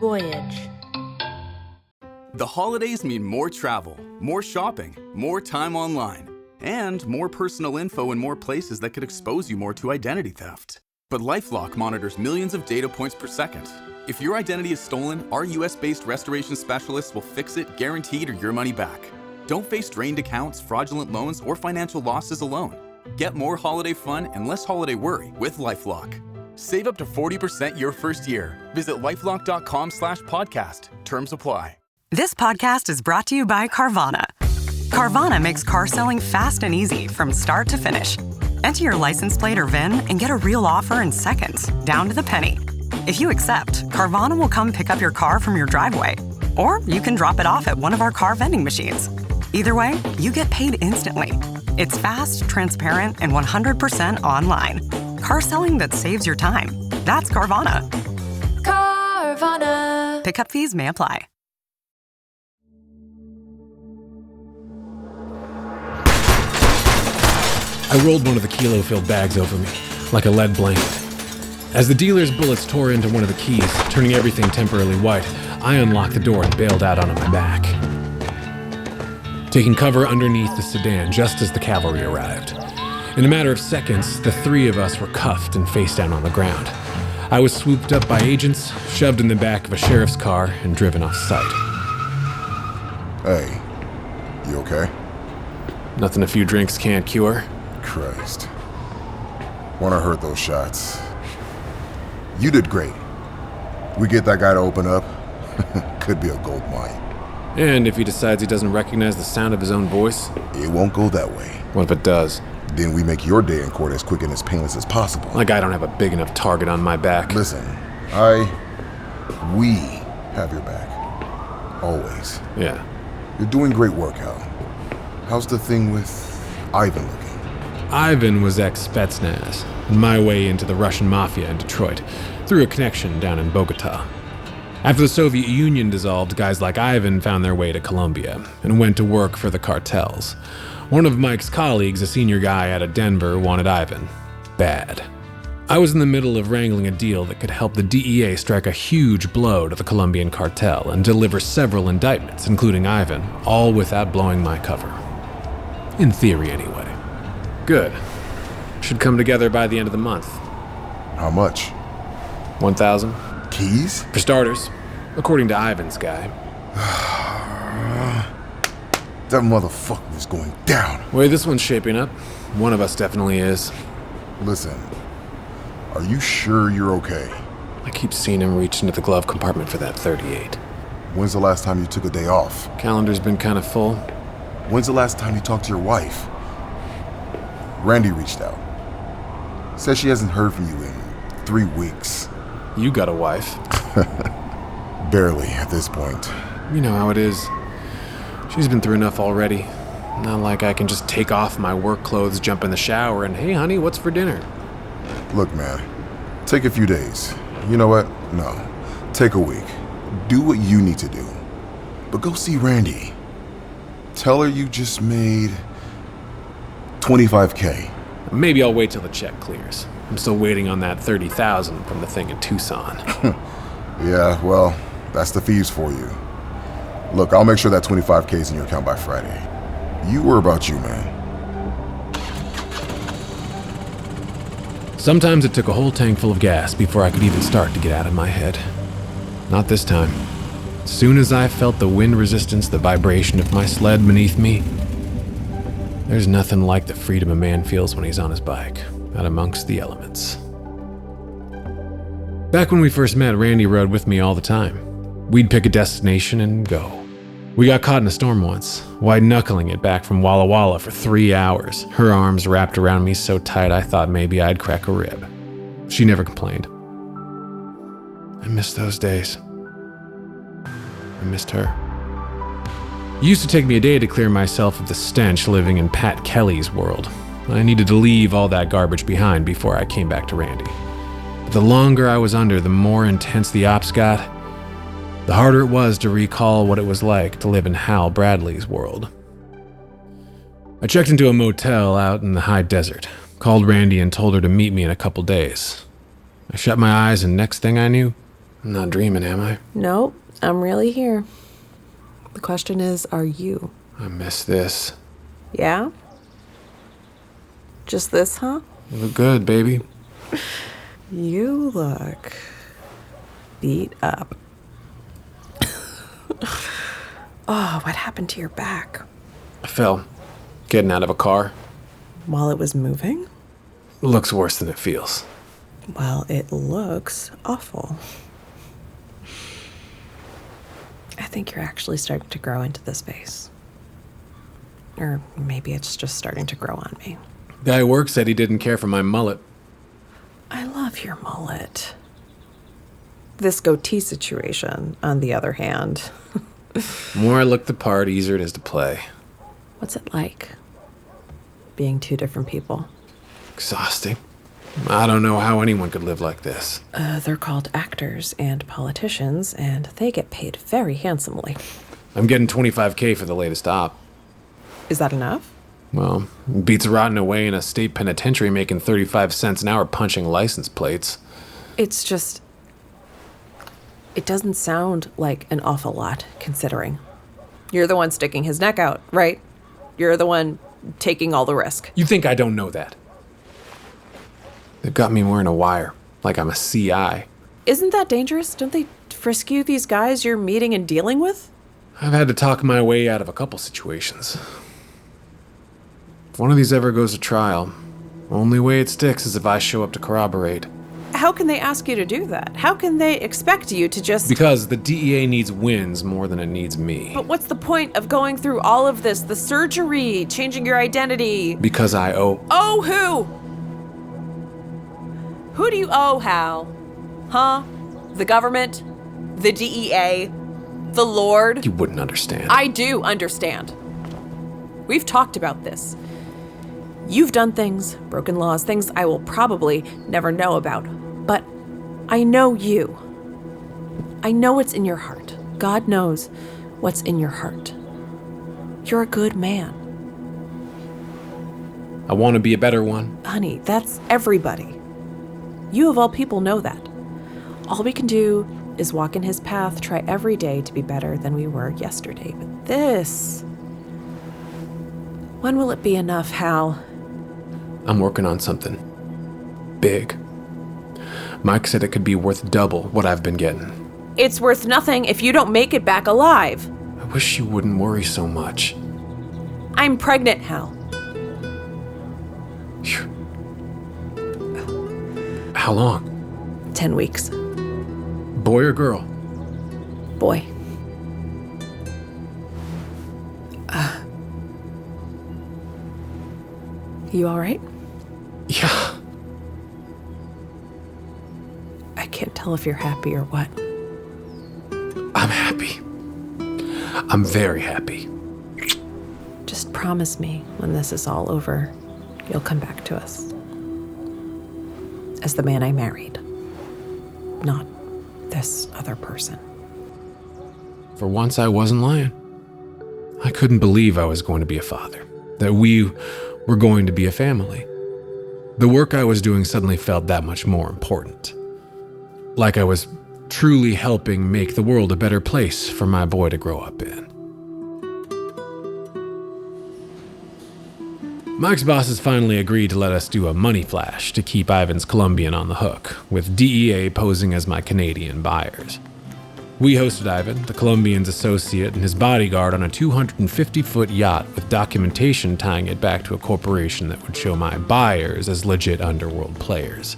Voyage. The holidays mean more travel, more shopping, more time online, and more personal info in more places that could expose you more to identity theft. But LifeLock monitors millions of data points per second. If your identity is stolen, our US-based restoration specialists will fix it, guaranteed, or your money back. Don't face drained accounts, fraudulent loans, or financial losses alone. Get more holiday fun and less holiday worry with LifeLock. Save up to 40% your first year. Visit lifelock.com/podcast. Terms apply. This podcast is brought to you by Carvana. Carvana makes car selling fast and easy from start to finish. Enter your license plate or VIN and get a real offer in seconds, down to the penny. If you accept, Carvana will come pick up your car from your driveway. Or you can drop it off at one of our car vending machines. Either way, you get paid instantly. It's fast, transparent, and 100% online. Car selling that saves your time. That's Carvana. Carvana. Pickup fees may apply. I rolled one of the kilo-filled bags over me, like a lead blanket. As the dealer's bullets tore into one of the keys, turning everything temporarily white, I unlocked the door and bailed out onto my back. Taking cover underneath the sedan just as the cavalry arrived. In a matter of seconds, the three of us were cuffed and face down on the ground. I was swooped up by agents, shoved in the back of a sheriff's car, and driven off site. Hey, you okay? Nothing a few drinks can't cure. Christ. When I heard those shots, you did great. We get that guy to open up, could be a gold mine. And if he decides he doesn't recognize the sound of his own voice? It won't go that way. What if it does? Then we make your day in court as quick and as painless as possible. Like I don't have a big enough target on my back. Listen, we have your back. Always. Yeah. You're doing great work, Al. How's the thing with Ivan looking? Ivan was ex-Spetsnaz, my way into the Russian mafia in Detroit, through a connection down in Bogota. After the Soviet Union dissolved, guys like Ivan found their way to Colombia and went to work for the cartels. One of Mike's colleagues, a senior guy out of Denver, wanted Ivan. Bad. I was in the middle of wrangling a deal that could help the DEA strike a huge blow to the Colombian cartel and deliver several indictments, including Ivan, all without blowing my cover. In theory, anyway. Good. Should come together by the end of the month. How much? 1,000. Keys? For starters, according to Ivan's guy. That motherfucker was going down. Way this one's shaping up. One of us definitely is. Listen, are you sure you're okay? I keep seeing him reach into the glove compartment for that 38. When's the last time you took a day off? Calendar's been kind of full. When's the last time you talked to your wife? Randi reached out. Says she hasn't heard from you in 3 weeks. You got a wife. Barely at this point. You know how it is. She's been through enough already. Not like I can just take off my work clothes, jump in the shower, and hey honey, what's for dinner? Look, man, take a few days. You know what? No. Take a week. Do what you need to do. But go see Randi. Tell her you just made $25K. Maybe I'll wait till the check clears. I'm still waiting on that $30,000 from the thing in Tucson. Yeah, well, that's the fees for you. Look, I'll make sure that $25K is in your account by Friday. You worry about you, man. Sometimes it took a whole tank full of gas before I could even start to get out of my head. Not this time. As soon as I felt the wind resistance, the vibration of my sled beneath me, there's nothing like the freedom a man feels when he's on his bike, out amongst the elements. Back when we first met, Randi rode with me all the time. We'd pick a destination and go. We got caught in a storm once, white-knuckling it back from Walla Walla for 3 hours, her arms wrapped around me so tight I thought maybe I'd crack a rib. She never complained. I miss those days. I missed her. It used to take me a day to clear myself of the stench living in Pat Kelly's world. I needed to leave all that garbage behind before I came back to Randi. But the longer I was under, the more intense the ops got, the harder it was to recall what it was like to live in Hal Bradley's world. I checked into a motel out in the high desert, called Randi and told her to meet me in a couple days. I shut my eyes and next thing I knew, I'm not dreaming, am I? Nope, I'm really here. The question is, are you? I miss this. Yeah? Just this, huh? You look good, baby. You look beat up. Oh, what happened to your back? I fell. Getting out of a car. While it was moving? Looks worse than it feels. Well, it looks awful. I think you're actually starting to grow into this face. Or maybe it's just starting to grow on me. Guy at work said he didn't care for my mullet. I love your mullet. This goatee situation, on the other hand. The more I look the part, easier it is to play. What's it like? Being two different people? Exhausting. I don't know how anyone could live like this. They're called actors and politicians, and they get paid very handsomely. I'm getting $25K for the latest op. Is that enough? Well, beats rotting away in a state penitentiary making 35 cents an hour punching license plates. It's just... It doesn't sound like an awful lot, considering. You're the one sticking his neck out, right? You're the one taking all the risk. You think I don't know that? They've got me wearing a wire, like I'm a CI. Isn't that dangerous? Don't they frisk you, these guys you're meeting and dealing with? I've had to talk my way out of a couple situations. If one of these ever goes to trial, only way it sticks is if I show up to corroborate. How can they ask you to do that? How can they expect you to just... Because the DEA needs wins more than it needs me. But what's the point of going through all of this? The surgery, changing your identity? Because I owe... Oh, who? Who do you owe, Hal? Huh? The government? The DEA? The Lord? You wouldn't understand. I do understand. We've talked about this. You've done things, broken laws, things I will probably never know about. But I know you. I know what's in your heart. God knows what's in your heart. You're a good man. I want to be a better one. Honey, that's everybody. You of all people know that. All we can do is walk in his path, try every day to be better than we were yesterday. But this... When will it be enough, Hal? I'm working on something big. Mike said it could be worth double what I've been getting. It's worth nothing if you don't make it back alive. I wish you wouldn't worry so much. I'm pregnant, Hal. How long? 10 weeks. Boy or girl? Boy. You all right? Yeah. I can't tell if you're happy or what. I'm happy. I'm very happy. Just promise me when this is all over, you'll come back to us. As the man I married. Not this other person. For once, I wasn't lying. I couldn't believe I was going to be a father. That we were going to be a family. The work I was doing suddenly felt that much more important. Like I was truly helping make the world a better place for my boy to grow up in. Mike's bosses finally agreed to let us do a money flash to keep Ivan's Colombian on the hook, with DEA posing as my Canadian buyers. We hosted Ivan, the Colombian's associate, and his bodyguard on a 250-foot yacht with documentation tying it back to a corporation that would show my buyers as legit underworld players.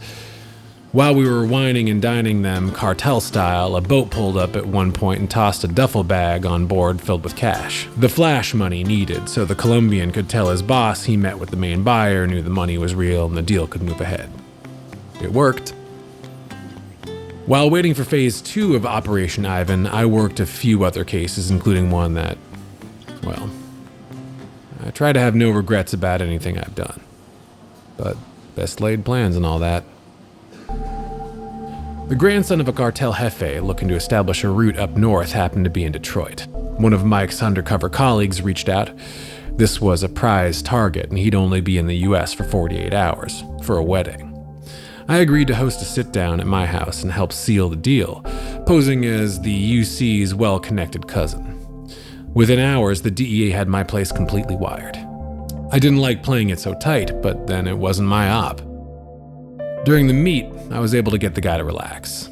While we were wining and dining them cartel style, a boat pulled up at one point and tossed a duffel bag on board filled with cash. The flash money needed so the Colombian could tell his boss he met with the main buyer, knew the money was real, and the deal could move ahead. It worked. While waiting for phase 2 of Operation Ivan, I worked a few other cases, including one that, well, I try to have no regrets about anything I've done. But best laid plans and all that. The grandson of a cartel jefe looking to establish a route up north happened to be in Detroit. One of Mike's undercover colleagues reached out. This was a prize target, and he'd only be in the US for 48 hours, for a wedding. I agreed to host a sit-down at my house and help seal the deal, posing as the UC's well-connected cousin. Within hours, the DEA had my place completely wired. I didn't like playing it so tight, but then it wasn't my op. During the meet, I was able to get the guy to relax.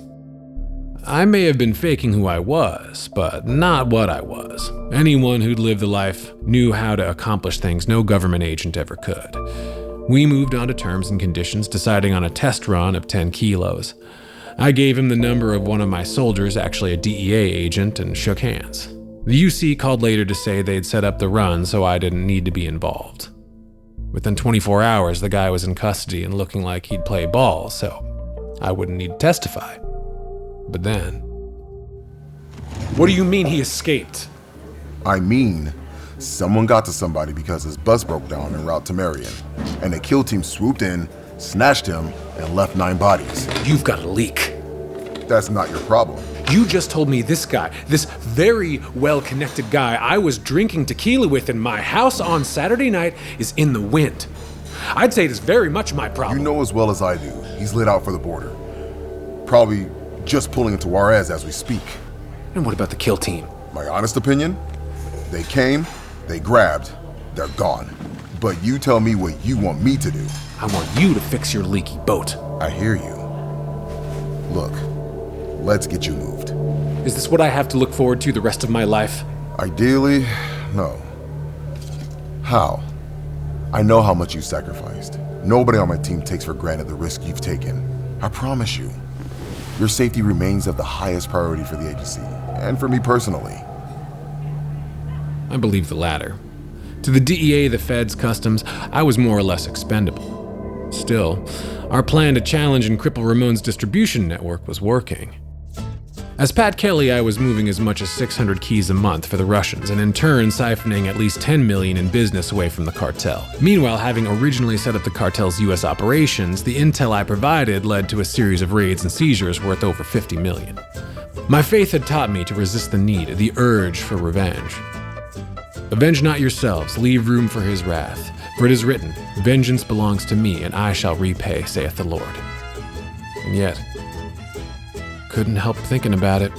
I may have been faking who I was, but not what I was. Anyone who'd lived the life knew how to accomplish things no government agent ever could. We moved on to terms and conditions, deciding on a test run of 10 kilos. I gave him the number of one of my soldiers, actually a DEA agent, and shook hands. The UC called later to say they'd set up the run so I didn't need to be involved. Within 24 hours, the guy was in custody and looking like he'd play ball, so I wouldn't need to testify. But then... What do you mean he escaped? I mean, someone got to somebody because his bus broke down en route to Marion, and the kill team swooped in, snatched him, and left 9 bodies. You've got a leak. That's not your problem. You just told me this guy, this very well-connected guy I was drinking tequila with in my house on Saturday night, is in the wind. I'd say it is very much my problem. You know as well as I do, he's lit out for the border. Probably just pulling into Juarez as we speak. And what about the kill team? My honest opinion, they came, they grabbed, they're gone. But you tell me what you want me to do. I want you to fix your leaky boat. I hear you. Look, let's get you moved. Is this what I have to look forward to the rest of my life? Ideally, no. How? I know how much you sacrificed. Nobody on my team takes for granted the risk you've taken. I promise you. Your safety remains of the highest priority for the agency, and for me personally. I believe the latter. To the DEA, the feds, customs, I was more or less expendable. Still, our plan to challenge and cripple Ramon's distribution network was working. As Pat Kelly, I was moving as much as 600 keys a month for the Russians, and in turn siphoning at least 10 million in business away from the cartel. Meanwhile, having originally set up the cartel's US operations, the intel I provided led to a series of raids and seizures worth over 50 million. My faith had taught me to resist the need, the urge for revenge. Avenge not yourselves, leave room for his wrath. For it is written, vengeance belongs to me, and I shall repay, saith the Lord. And yet, couldn't help thinking about it.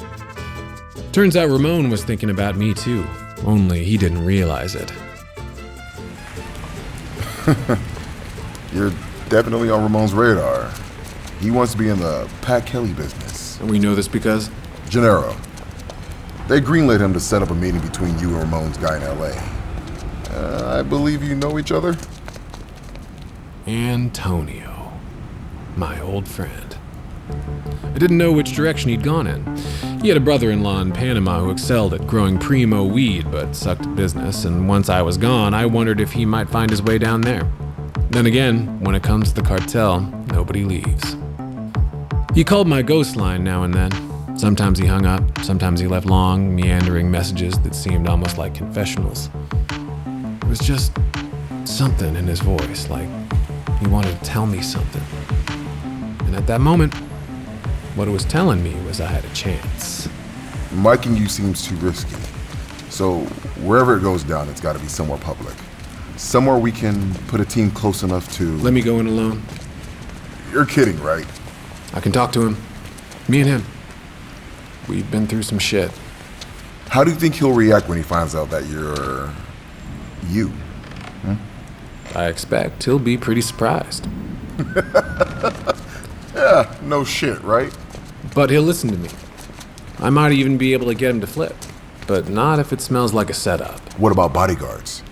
Turns out Ramon was thinking about me too, only he didn't realize it. You're definitely on Ramon's radar. He wants to be in the Pat Kelly business. And we know this because? Gennaro. They greenlit him to set up a meeting between you and Ramon's guy in LA. I believe you know each other? Antonio, my old friend. I didn't know which direction he'd gone in. He had a brother-in-law in Panama who excelled at growing primo weed but sucked at business, and once I was gone, I wondered if he might find his way down there. Then again, when it comes to the cartel, nobody leaves. He called my ghost line now and then. Sometimes he hung up, sometimes he left long, meandering messages that seemed almost like confessionals. It was just something in his voice, like he wanted to tell me something. And at that moment, what it was telling me was I had a chance. Miking you seems too risky. So wherever it goes down, it's got to be somewhere public. Somewhere we can put a team close enough to... Let me go in alone. You're kidding, right? I can talk to him. Me and him. We've been through some shit. How do you think he'll react when he finds out that you're... you? I expect he'll be pretty surprised. Yeah, no shit, right? But he'll listen to me. I might even be able to get him to flip. But not if it smells like a setup. What about bodyguards?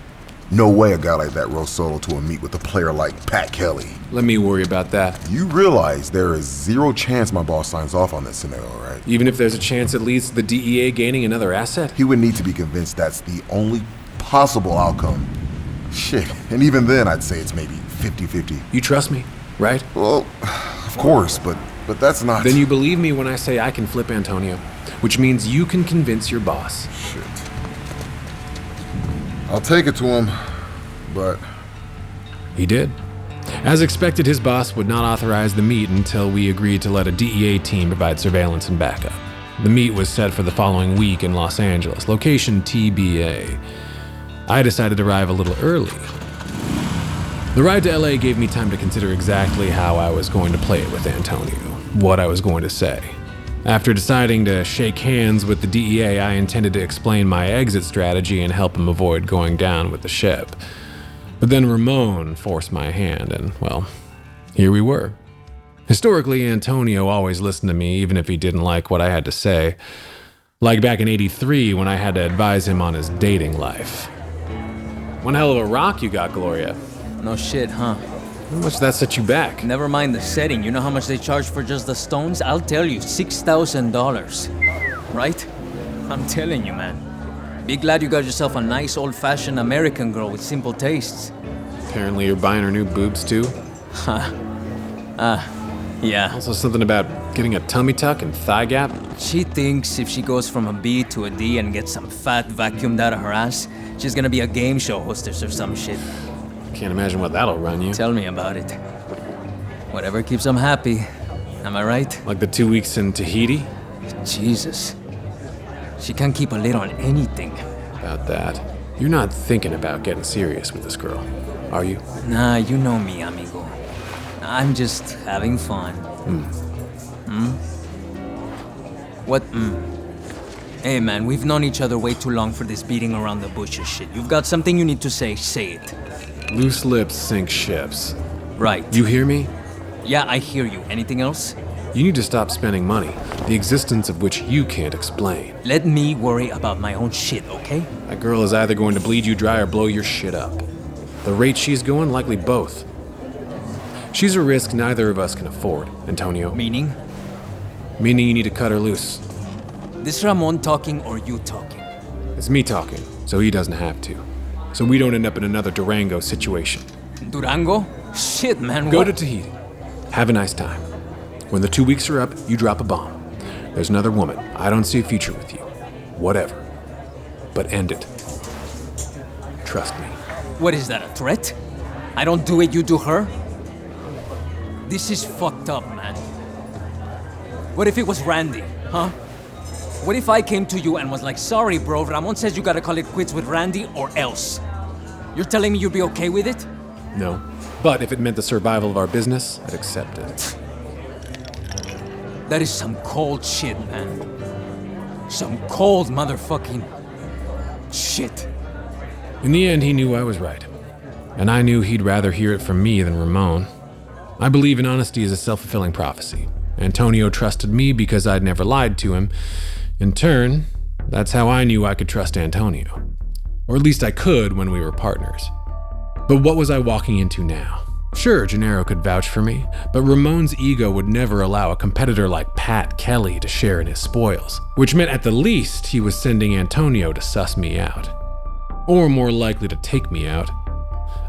No way a guy like that rose solo to a meet with a player like Pat Kelly. Let me worry about that. You realize there is zero chance my boss signs off on this scenario, right? Even if there's a chance it leads to the DEA gaining another asset? He would need to be convinced that's the only possible outcome. Shit, and even then I'd say it's maybe 50-50. You trust me, right? Well, of course, but that's not... Then you believe me when I say I can flip Antonio, which means you can convince your boss. Shit. I'll take it to him, but... He did. As expected, his boss would not authorize the meet until we agreed to let a DEA team provide surveillance and backup. The meet was set for the following week in Los Angeles, location TBA. I decided to arrive a little early. The ride to LA gave me time to consider exactly how I was going to play it with Antonio, what I was going to say. After deciding to shake hands with the DEA, I intended to explain my exit strategy and help him avoid going down with the ship. But then Ramon forced my hand, and, well, here we were. Historically, Antonio always listened to me, even if he didn't like what I had to say. Like back in '83 when I had to advise him on his dating life. One hell of a rock you got, Gloria. No shit, huh? How much did that set you back? Never mind the setting. You know how much they charge for just the stones? I'll tell you, $6,000. Right? I'm telling you, man. Be glad you got yourself a nice old-fashioned American girl with simple tastes. Apparently you're buying her new boobs too? Yeah. Also something about getting a tummy tuck and thigh gap? She thinks if she goes from a B to a D and gets some fat vacuumed out of her ass, she's gonna be a game show hostess or some shit. Can't imagine what that'll run you. Tell me about it. Whatever keeps them happy. Am I right? Like the 2 weeks in Tahiti? Jesus. She can't keep a lid on anything. About that. You're not thinking about getting serious with this girl, are you? Nah, you know me, amigo. I'm just having fun. What? Hey, man, we've known each other way too long for this beating around the bushes shit. You've got something you need to say it. Loose lips sink ships. Right. You hear me? Yeah, I hear you. Anything else? You need to stop spending money, the existence of which you can't explain. Let me worry about my own shit, okay? That girl is either going to bleed you dry or blow your shit up. The rate she's going, likely both. She's a risk neither of us can afford, Antonio. Meaning? Meaning you need to cut her loose. This Ramon talking or you talking? It's me talking, so he doesn't have to. So we don't end up in another Durango situation. Durango? Shit, man, Go what? to Tahiti. Have a nice time. When the 2 weeks are up, you drop a bomb. There's another woman. I don't see a future with you. Whatever. But end it. Trust me. What is that, a threat? I don't do it, you do her? This is fucked up, man. What if it was Randi, huh? What if I came to you and was like, sorry, bro, Ramon says you gotta call it quits with Randi or else? You're telling me you'd be okay with it? No. But if it meant the survival of our business, I'd accept it. That is some cold shit, man. Some cold motherfucking shit. In the end, he knew I was right. And I knew he'd rather hear it from me than Ramon. I believe in honesty as a self-fulfilling prophecy. Antonio trusted me because I'd never lied to him. In turn, that's how I knew I could trust Antonio. Or at least I could when we were partners. But what was I walking into now? Sure, Gennaro could vouch for me, but Ramon's ego would never allow a competitor like Pat Kelly to share in his spoils, which meant at the least he was sending Antonio to suss me out. Or more likely to take me out.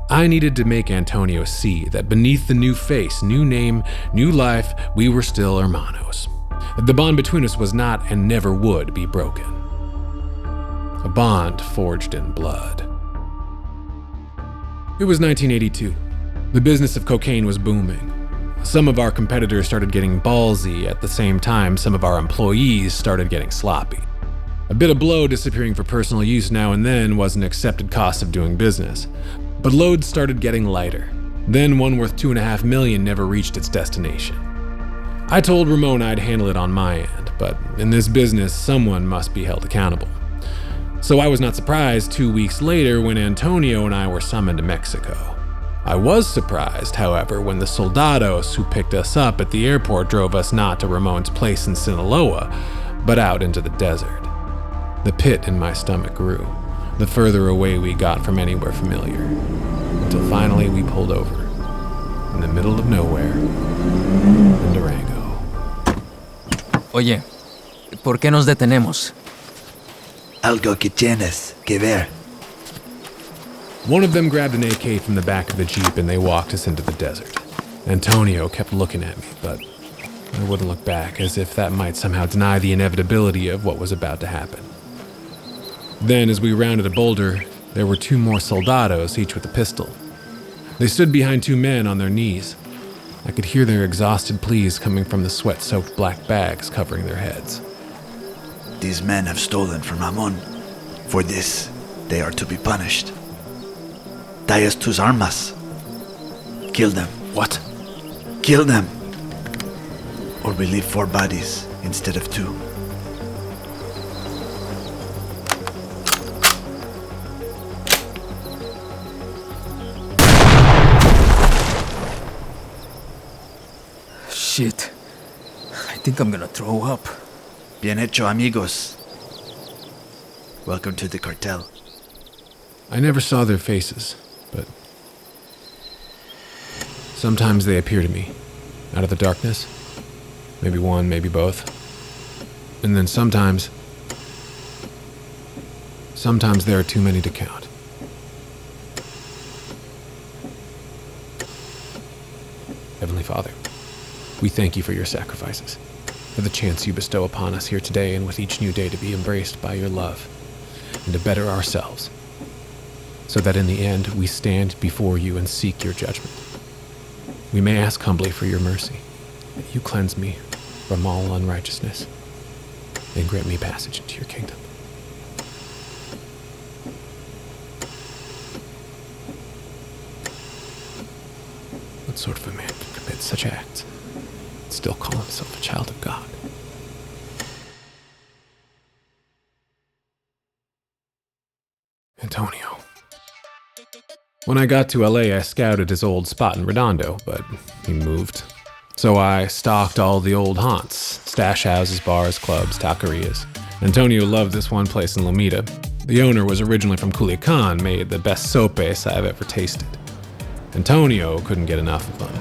I needed to make Antonio see that beneath the new face, new name, new life, we were still hermanos. That the bond between us was not and never would be broken. A bond forged in blood. It was 1982. The business of cocaine was booming. Some of our competitors started getting ballsy at the same time some of our employees started getting sloppy. A bit of blow disappearing for personal use now and then was an accepted cost of doing business. But loads started getting lighter. Then one worth $2.5 million never reached its destination. I told Ramon I'd handle it on my end, but in this business, someone must be held accountable. So I was not surprised 2 weeks later when Antonio and I were summoned to Mexico. I was surprised, however, when the soldados who picked us up at the airport drove us not to Ramon's place in Sinaloa, but out into the desert. The pit in my stomach grew, the further away we got from anywhere familiar, until finally we pulled over, in the middle of nowhere, in Durango. Oye, ¿por qué nos detenemos? Algo que tienes que ver. One of them grabbed an AK from the back of the Jeep and they walked us into the desert. Antonio kept looking at me, but I wouldn't look back, as if that might somehow deny the inevitability of what was about to happen. Then, as we rounded a boulder, there were 2 more soldados, each with a pistol. They stood behind 2 men on their knees. I could hear their exhausted pleas coming from the sweat-soaked black bags covering their heads. These men have stolen from Ramon. For this, they are to be punished. Traes tus armas. Kill them. What? Kill them. Or we leave 4 bodies instead of 2. Shit. I think I'm gonna throw up. Bien hecho, amigos. Welcome to the cartel. I never saw their faces, but sometimes they appear to me, out of the darkness. Maybe one, maybe both. And then sometimes there are too many to count. Heavenly Father, we thank you for your sacrifices, for the chance you bestow upon us here today and with each new day to be embraced by your love and to better ourselves, so that in the end we stand before you and seek your judgment. We may ask humbly for your mercy, that you cleanse me from all unrighteousness and grant me passage into your kingdom. What sort of a man can commit such acts and still call himself a child of God? Antonio. When I got to Aliee, I scouted his old spot in Redondo, but he moved. So I stalked all the old haunts, stash houses, bars, clubs, taquerias. Antonio loved this one place in Lomita. The owner was originally from Culiacan, made the best sopes I've ever tasted. Antonio couldn't get enough of them.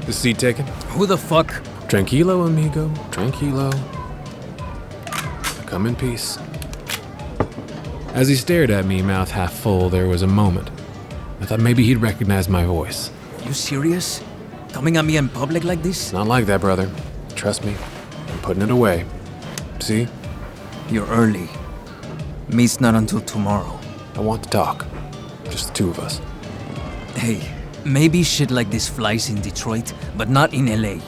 The seat taken? Who the fuck? Tranquilo, amigo. Tranquilo. Come in peace. As he stared at me, mouth half full, there was a moment. I thought maybe he'd recognize my voice. You serious? Coming at me in public like this? Not like that, brother. Trust me. I'm putting it away. See? You're early. Meet's not until tomorrow. I want to talk. Just the 2 of us. Hey, maybe shit like this flies in Detroit, but not in LA.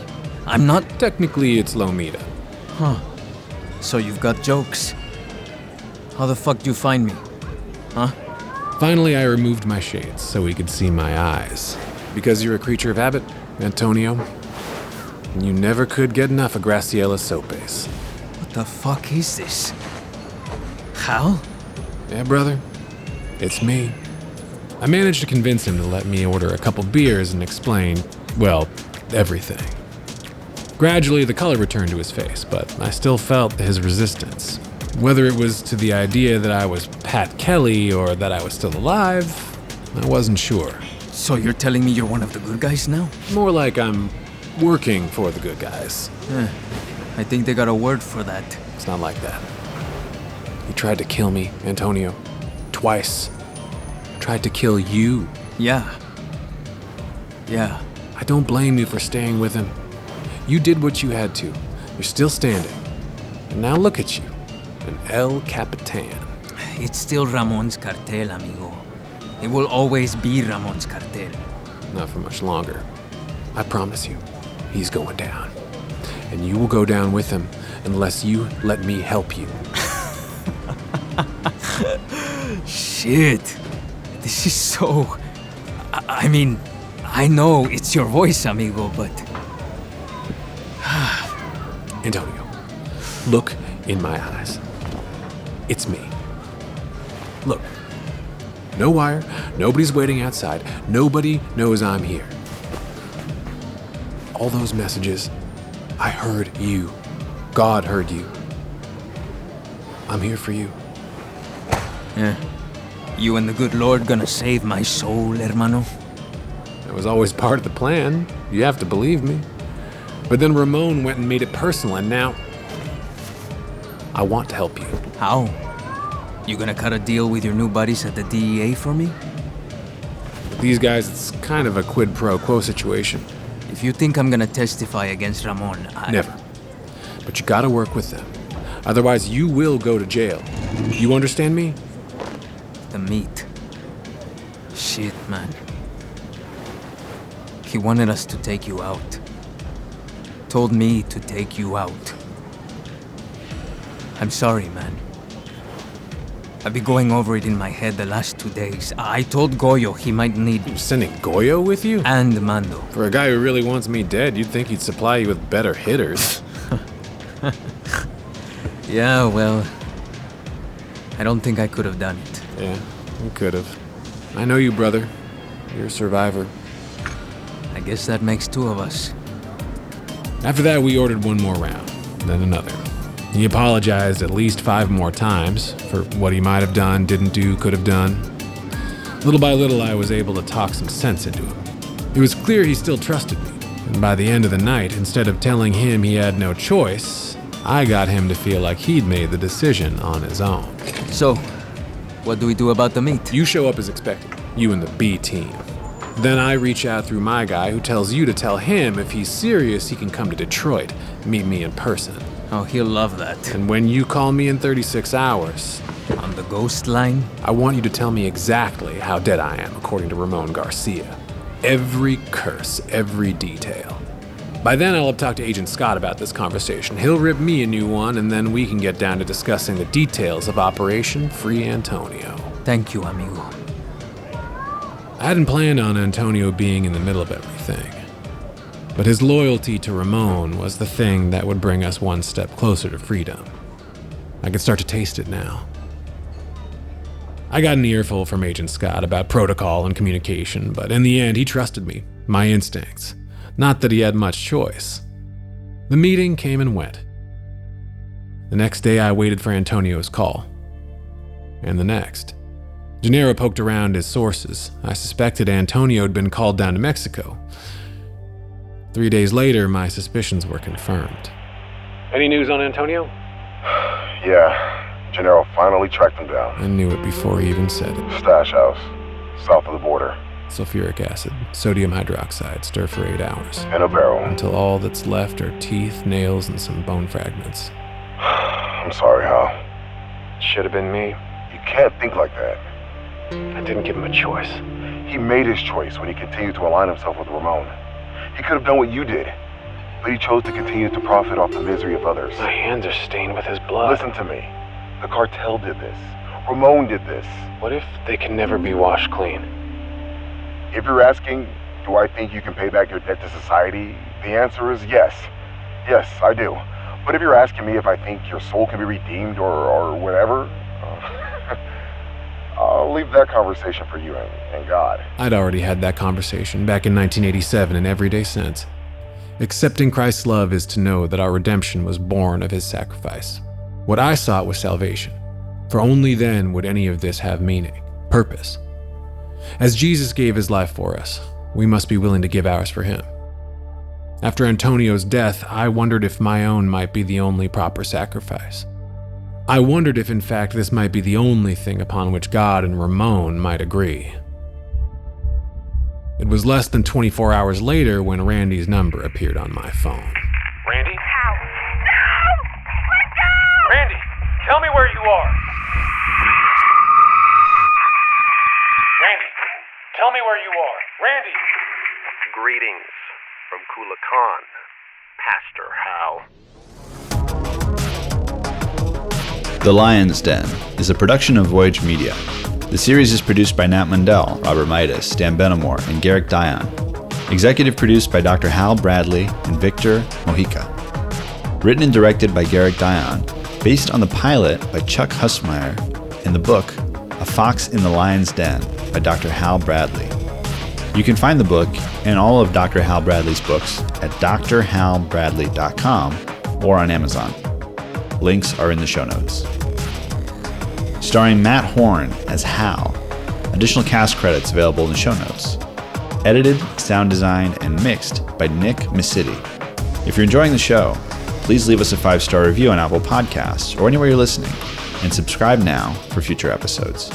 I'm not... Technically, it's Lomita. Huh. So you've got jokes. How the fuck do you find me? Huh? Finally, I removed my shades so he could see my eyes. Because you're a creature of habit, Antonio. And you never could get enough of Graciela's sopes. What the fuck is this? Hal? Yeah, brother. It's me. I managed to convince him to let me order a couple beers and explain, well, everything. Gradually, the color returned to his face, but I still felt his resistance. Whether it was to the idea that I was Pat Kelly or that I was still alive, I wasn't sure. So you're telling me you're one of the good guys now? More like I'm working for the good guys. I think they got a word for that. It's not like that. He tried to kill me, Antonio. Twice. Tried to kill you. Yeah. I don't blame you for staying with him. You did what you had to. You're still standing. And now look at you. An El Capitan. It's still Ramon's cartel, amigo. It will always be Ramon's cartel. Not for much longer. I promise you, he's going down. And you will go down with him unless you let me help you. Shit. This is so... I mean, I know it's your voice, amigo, but... Antonio, look in my eyes. It's me. Look. No wire, nobody's waiting outside, nobody knows I'm here. All those messages, I heard you. God heard you. I'm here for you. Yeah. You and the good Lord gonna save my soul, hermano? That was always part of the plan. You have to believe me. But then Ramon went and made it personal, and now I want to help you. How? You gonna cut a deal with your new buddies at the DEA for me? These guys, it's kind of a quid pro quo situation. If you think I'm gonna testify against Ramon, Never. But you gotta work with them. Otherwise, you will go to jail. You understand me? The meat. Shit, man. He wanted us to take you out. Told me to take you out. I'm sorry, man. I've been going over it in my head the last 2 days. I told Goyo he might need... You're sending Goyo with you? And Mando. For a guy who really wants me dead, you'd think he'd supply you with better hitters. Yeah, well... I don't think I could have done it. Yeah, you could have. I know you, brother. You're a survivor. I guess that makes 2 of us. After that, we ordered one more round, then another. He apologized at least 5 more times for what he might have done, didn't do, could have done. Little by little, I was able to talk some sense into him. It was clear he still trusted me, and by the end of the night, instead of telling him he had no choice, I got him to feel like he'd made the decision on his own. So, what do we do about the meat? You show up as expected, you and the B team. Then I reach out through my guy who tells you to tell him if he's serious, he can come to Detroit, meet me in person. Oh, he'll love that. And when you call me in 36 hours... On the ghost line? I want you to tell me exactly how dead I am, according to Ramon Garcia. Every curse, every detail. By then, I'll have talked to Agent Scott about this conversation. He'll rip me a new one, and then we can get down to discussing the details of Operation Free Antonio. Thank you, amigo. I hadn't planned on Antonio being in the middle of everything. But his loyalty to Ramon was the thing that would bring us one step closer to freedom. I could start to taste it now. I got an earful from Agent Scott about protocol and communication, but in the end, he trusted me, my instincts. Not that he had much choice. The meeting came and went. The next day, I waited for Antonio's call. And the next. Gennaro poked around his sources. I suspected Antonio had been called down to Mexico. 3 days later, my suspicions were confirmed. Any news on Antonio? Yeah, Gennaro finally tracked him down. I knew it before he even said it. Stash house, south of the border. Sulfuric acid, sodium hydroxide, stir for 8 hours. In a barrel. Until all that's left are teeth, nails, and some bone fragments. I'm sorry, Hal. Should have been me. You can't think like that. I didn't give him a choice. He made his choice when he continued to align himself with Ramon. He could have done what you did, but he chose to continue to profit off the misery of others. My hands are stained with his blood. Listen to me. The cartel did this. Ramon did this. What if they can never be washed clean? If you're asking, do I think you can pay back your debt to society? The answer is yes. Yes, I do. But if you're asking me if I think your soul can be redeemed or whatever, I'll leave that conversation for you and God. I'd already had that conversation back in 1987 and every day since. Accepting Christ's love is to know that our redemption was born of his sacrifice. What I sought was salvation, for only then would any of this have meaning, purpose. As Jesus gave his life for us, we must be willing to give ours for him. After Antonio's death, I wondered if my own might be the only proper sacrifice. I wondered if in fact this might be the only thing upon which God and Ramon might agree. It was less than 24 hours later when Randy's number appeared on my phone. Randy? Ow. No! Let go! Randy, tell me where you are. Randy, tell me where you are. Randy! Greetings from Kulakan, Pastor Hal. The Lion's Den is a production of Voyage Media. The series is produced by Nat Mundell, Robert Midas, Dan Benamor, and Garrick Dion. Executive produced by Dr. Hal Bradley and Victor Mojica. Written and directed by Garrick Dion, based on the pilot by Chuck Husmeyer, and the book A Fox in the Lion's Den by Dr. Hal Bradley. You can find the book and all of Dr. Hal Bradley's books at drhalbradley.com or on Amazon. Links are in the show notes. Starring Matt Horn as Hal. Additional cast credits available in the show notes. Edited, sound designed, and mixed by Nick Messitte. If you're enjoying the show, please leave us a 5-star review on Apple Podcasts or anywhere you're listening, and subscribe now for future episodes.